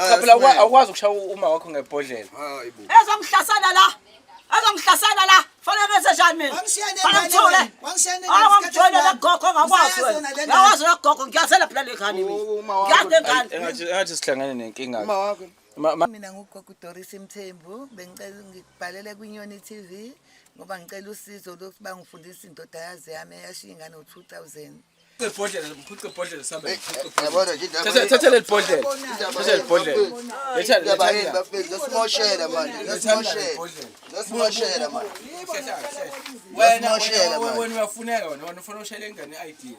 Cha phela awukwazi ukushaya uma wakho ngebhodlela. Ezongihlasela la. Azongihlasela la. Fanele benze njani mina? Fanele ngithule. Awangijwayele legogo ngakwazi wena. Yawazi legogo ngiyazela phela lekhani mina. Ngiyazi ngani. Engathi sihlangane nenkinga. Mina ngugogo Doris Mthembu bengicela ngibhalele kwiNyoni TV ngoba ngicela usizo lokuthi bangifundise indoda yazi yami eyashiya ingane ngo-2000. Ibhodlela mkhuthe ibhodlela sabe. Yabona nje Thatha le bhodlela. Thatha le bhodlela. Letha Simoshela manje. Simoshela manje. Wena uyafuneka wena ufuna ushayela ingane i-ID.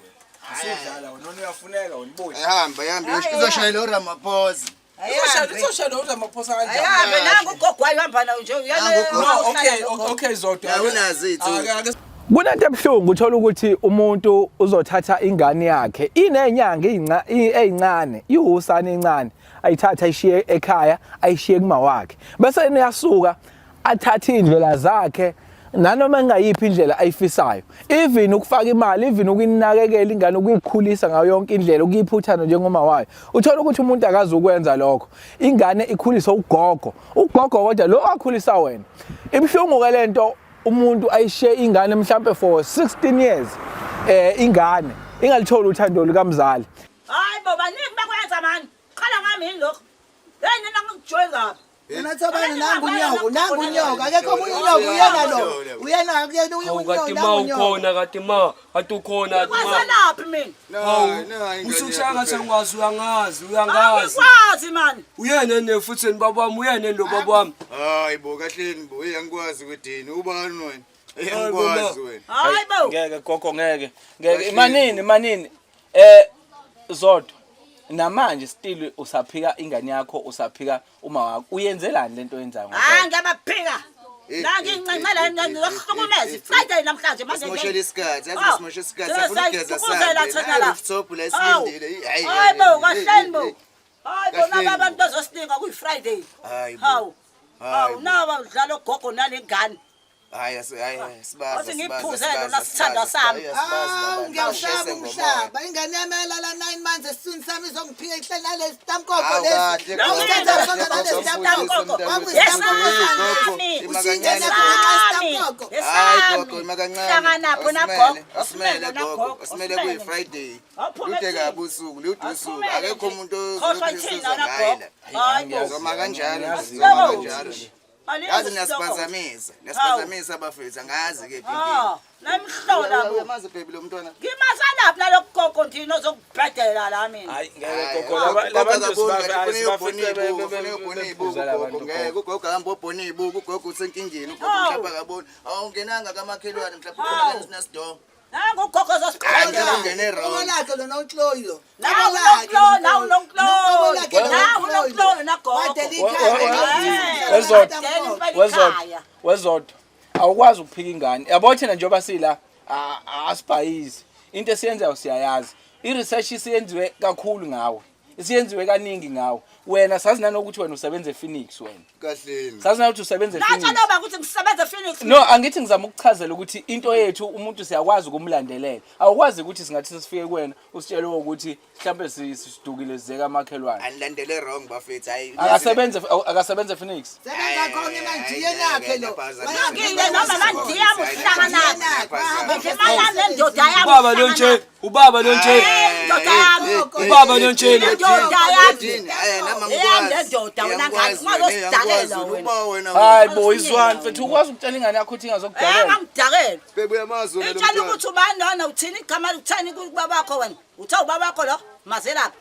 Asudlala wena uyafuneka wena ibuye. Ehamba izoshayela uRamaphosa. Uzoshayela uRamaphosa kanjani? Ayihambe nangu ugogo wayihamba nayo nje uyena. Okay Zodwa. Awunazi ithu. Kunento ebuhlungu uthola ukuthi umuntu uzothatha ingane yakhe inenyanga ezincane ihusane encane ayithatha ayishiye ekhaya ayishiye kuma wakhe bese niyasuka athatha indlela zakhe nanoma engayiphi indlela ayifisayo even ukufaka imali even ukunakekela ingane ukuyikhulisa ngayo yonke indlela ukuyiphuthana njengoma wayo uthola ukuthi umuntu akazi ukwenza lokho ingane ikhuliswa ugogo kodwa lo akhulisa wena ibhlungu ke lento umuntu ayishiye ingane mhlambe for 16 years ingane ingalitholi uthando lukamzali. Hayi baba niki bakwenza mani khala ngami yini lokho yena nangijoy ngapha Yena thobana nangu unyoka akekho omunye unyoka uyena ukhona kati ma athi ukhona wasalaphi mina usukushaya ngathi ngikwazi uyangazi ngikwazi mani uyena nefuthi babami uyena lo babami hayi bo kahleni bo ngiyangikwazi ukuthi ubani wena ngiyangikwazi wena hayi bo Ngeke gogo ngeke manini Zodwa namanje still usaphika ingane yakho usaphika uma wakho uyenzelani lento oyenzayo ngiyabaphika la ngincancela ngihlukumeza Friday namhlanje manje simoshela isikhathi simoshela isikhathi afuna ukugeza sala laptop la silindile hayi bo kahleni bo hayi bona abantu bazosilinga kuyi Friday hawu naba udlala ugogo nalengane hayi sibaza ngiphuzele nasithanda sami ngiyawushaba umhlaba ingane yami yalala 9 months esiswini sami izongiphika ihleli nalesi tamkoko lesi Hlanganapho nagogo asimele kuyi Friday lude kabi usuku ludusuku akekho umuntu ngiyazoma kanjalo yazi niyasipazamisa abafethu angazi ke namhlola bo yamazi baby lo mntwana ngimasalaphi nalokho gogo ndini ozokubhedela la mina hayi ngeke gogo labantu ngeke ugogo hamba obhona ibuku ugogo usenkingeni ugogo mhlawumbe akaboni awungenanga kamakhelwane mhlawumbe unasidongo nangu ugogo zosiqhela ungene wrong lakhe lona uNhloyo Wezodwa awukwazi ukuphika ingane yabo thina njengoba sila asibhayizi into esiyenzayo siyayazi i-research isiyenziwe kakhulu ngawe isiyenziwe kaningi ngawe wena sazi nanokuthi wena usebenza ePhoenix wena kahleni sazi nanokuthi usebenza ePhoenix Natsha ukuthi ngisebenza ePhoenix No angithi ngizama ukuchazela ukuthi into yethu umuntu siyakwazi ukumlandelela awukwazi ukuthi singathi sifike kuwena usitshele ukuthi mhlambe sisidukile zeka amakhelwane anilandele wrong bafethu hayi akasebenza ePhoenix sebenza khona emandiye nakhe lo ngine noma mandiya muhlangana ngifimana nendoda yami ubaba lonje ubaba lonje indoda yami nama ndoda wena ngathi ngazosidalela wena hayi bo izwani mfethu ukwazi ukutshela ingane yakho ukuthi ingazokudalela ngidakela bebuya amazulu Ngitshela ukuthi ubani nona uthini igama likuthani kubabakho wena uthe ubabakho lo mazelaphi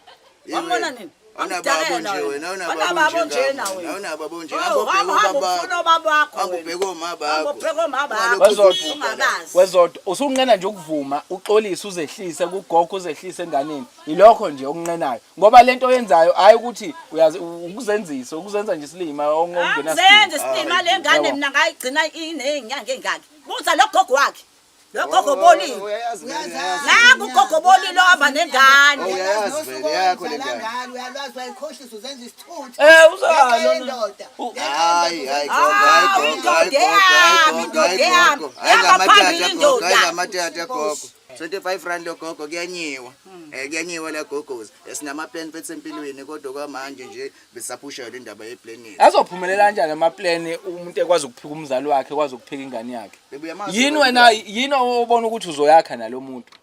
wabona nini Unababo nje wena unababo nje nawe unababo nje Wezodwa usunqena nje ukuvuma uxolisa uzehlise kugogo uzehlise enganeni yilokho nje okunqenayo ngoba lento oyenzayo hayi ukuthi uyazi ukuzenza nje isilima ongongena senze isilima lengane mina ngayigcina inezinyanga engaki buza lo gogo wakhe lo gogo bolile nangu gogo bolile aba nengane yakho lengane uyalwazi wayikhohlisa uzenza isithuthu uzalo hayi indoda yami hayi ngamathatha gogo 25 rand logogo kuyanyiwa. Kuyanyiwa la gogozi. Esinama plan fethu empilweni kodwa kwamanje nje besapusha le ndaba ye plan yethu. Azophumelela kanjani ama-plan umuntu ekwazi ukuphika umzali wakhe, ekwazi ukuphika ingane yakhe? Yini obona ukuthi uzoyakha nalo muntu?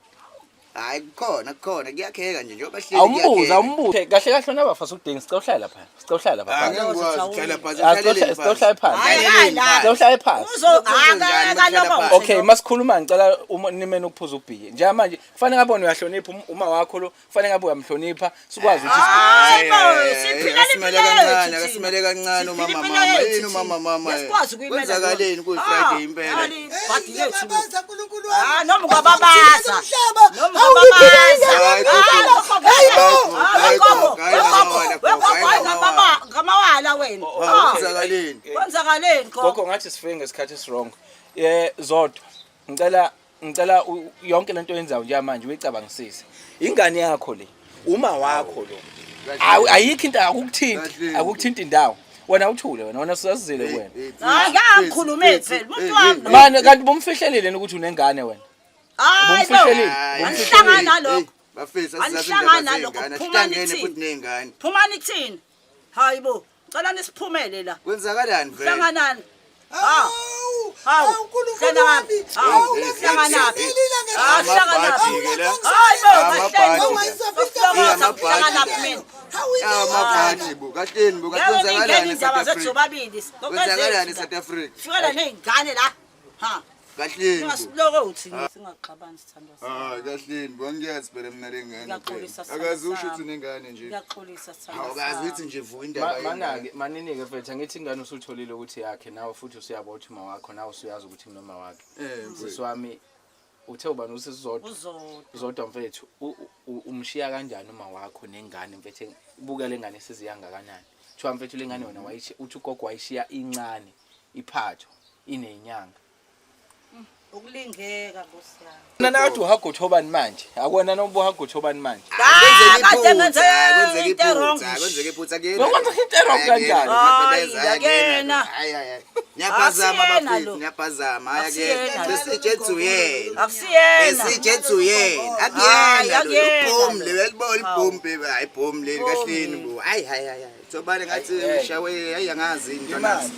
Hayi khona kuyakheka nje njengoba hleli awumbuze kahle kahle nabafasa ukudinga sicawuhlala lapha okay masikhuluma ngicela nimene ukuphuza ubhiye njengamanje kufanele ngabone uyahlonipha uma wakho lo kufanele ngabe uyamhlonipha sikwazi ukuthi asimele kancane umama kwenzakaleni ku Friday impela noma kwababaza ngamawala wena kwenzakaleni gogo ngathi sifike ngesikhathi wrong zodwa ngicela yonke lento oyenzayo nje manje uyicabangisise ingane yakho le uma wakho lo ayikho into akukuthinta indawo wena uthule wena usazizile wena ngiyakhuluma phela umuntu wami manje kanti bomfihlelile ukuthi unengane wena bomfihlelile angihlangana nalokho bafisa angihlangana nalokho phuma nithini hayibo ngicela nisiphumele la kwenzakalani vele hlanganani hlanganaphi amaphathi bukahleni bukatwenzakalani South Africa fikela ney'ngane la kahleni singasiloko uthini singaxabani sithandwa kahleni bongiyazi phela mina lengane Ngiyaxolisa akazi usho ukuthi unengane nje ngiyaxolisa sithandwa awukazi ukuthi nje vuka indaba manake maninike mfethu ngithi ingane usutholile ukuthi yakhe nawe futhi usiyabona ukuthi uma wakho nawe usuyazi ukuthi noma wakhe sisi wami uthe ubani usizodwa mfethu umshiya kanjani uma wakho nengane mfethu buka lengane siziyanga kanani thiwa mfethu lengane wena uthi ugogo wayishiya incane iphatho inenyanga ukulingeka nkosiyami nana kathi uhagothobani manje akwena nobu uhagothobani manje kwenzeka iphutha kuyena kwenzeka into wrong kanjani nyaphazama bafethu nyaphazama ayakena besijethu yena akusiyena besijethu yena akuyena lo le welibona ibhombe hayi ibhombe leli kahleni bo hayi sobane ngathi ushawe ayangazi into nazi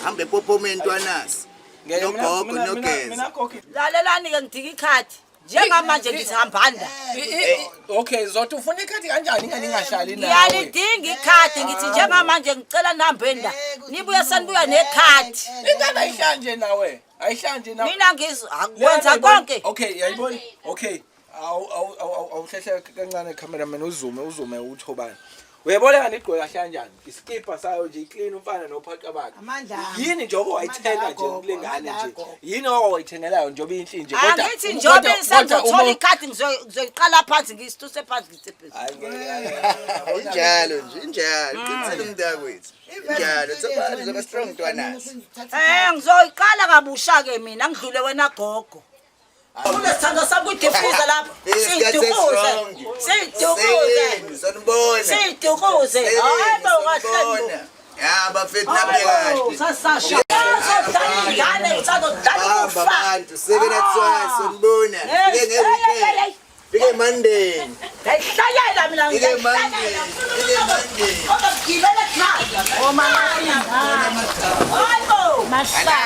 hambe popomento anasi nogogo nogeza lalelani ke ngidika ikhadi njengamanje ngithi hambanda okay zothi ufuna ikhadi kanjani ingane ingahlali nawe ngiyalidinga ikhadi ngithi njengamanje ngicela nihambeni la nibuye sanibuya nekhadi ingane ayihlanje nawe ayihlanje nawe mina ngizakwenza konke okay yayibona okay awuhlehle kancane cameraman uzume uthobani uyabona ngani igqoka kanjani iskipa sayo nje iclean umfana nophaka bakhe yini njengoba wayithenga nje kulengane nje yini owayithengelayo njengoba inhle nje kodwa angithi njengoba isenzothola ikhadi ngizoyiqala phansi ngisituse phansi ngitsephe injalo qinisele umntakwethu injalo sobani zoba strong ntwanasi ngizoyiqala kabusha ke mina ngidlule wena gogo unesithando sami kwidifuza lapho siyidukuze hayibo kahle bafethu nabekahle abantu sekenatswayo sonibona fike Monday ngayihlayela mina ngiyibele ekhaya hayibo mashala